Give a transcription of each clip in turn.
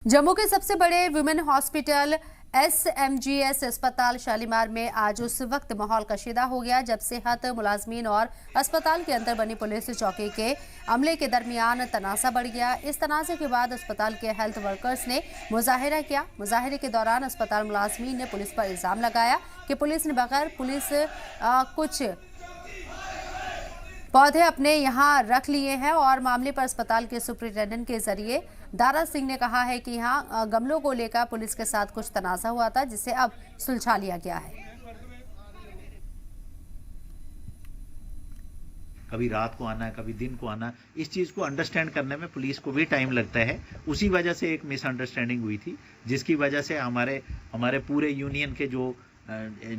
जम्मू के सबसे बड़े वुमेन हॉस्पिटल SMGS अस्पताल शालीमार में आज उस वक्त माहौल कशीदा हो गया जब सेहत मुलाजमीन और अस्पताल के अंदर बनी पुलिस चौकी के अमले के दरमियान तनाज़ा बढ़ गया। इस तनाज़े के बाद अस्पताल के हेल्थ वर्कर्स ने मुजाहिरा किया। मुजाहिरे के दौरान अस्पताल मुलाजमीन ने पुलिस पर इल्ज़ाम लगाया कि पुलिस ने बगैर पुलिस कुछ पौधे अपने यहाँ रख लिए हैं और मामले पर अस्पताल के सुपरिटेंडेंट के जरिए दारा सिंह ने कहा है कि यहाँ गमलों को लेकर पुलिस के साथ कुछ तनाज़ा हुआ था जिसे अब सुलझा लिया गया है। कभी रात को आना है, कभी दिन को आना, इस चीज़ को अंडरस्टैंड करने में पुलिस को भी टाइम लगता है। उसी वजह से एक मिसअंडरस्टैंडिंग हुई थी जिसकी वजह से हमारे पूरे यूनियन के जो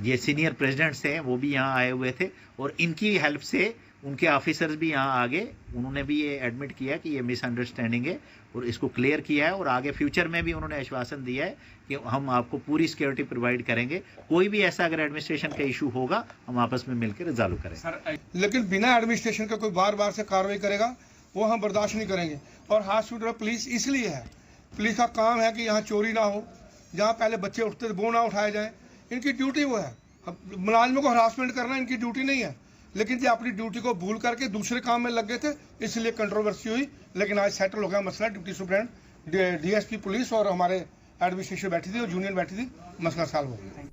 ये सीनियर प्रेसिडेंट्स थे वो भी यहाँ आए हुए थे और इनकी हेल्प से उनके ऑफिसर्स भी यहाँ आगे उन्होंने भी ये एडमिट किया कि ये मिसअंडरस्टैंडिंग है और इसको क्लियर किया है और आगे फ्यूचर में भी उन्होंने आश्वासन दिया है कि हम आपको पूरी सिक्योरिटी प्रोवाइड करेंगे। कोई भी ऐसा अगर एडमिनिस्ट्रेशन का इशू होगा हम आपस में मिलकर रिजॉल्व करेंगे। लेकिन बिना एडमिनिस्ट्रेशन का कोई बार बार से कार्रवाई करेगा वो हम बर्दाश्त नहीं करेंगे। और हॉस्पिटल पुलिस इसलिए है, पुलिस का काम है कि यहाँ चोरी ना हो, जहाँ पहले बच्चे उठते थे वो ना उठाए जाए, इनकी ड्यूटी वो है। अब मुलाजिमों को हरासमेंट करना इनकी ड्यूटी नहीं है, लेकिन ये अपनी ड्यूटी को भूल करके दूसरे काम में लग गए थे, इसलिए कंट्रोवर्सी हुई। लेकिन आज सेटल हो गया मसला। डिप्टी सुप्रीटेंडेंट, DSP पुलिस और हमारे एडमिनिस्ट्रेशन बैठी थी और यूनियन बैठी थी, मसला सॉल्व हो गया।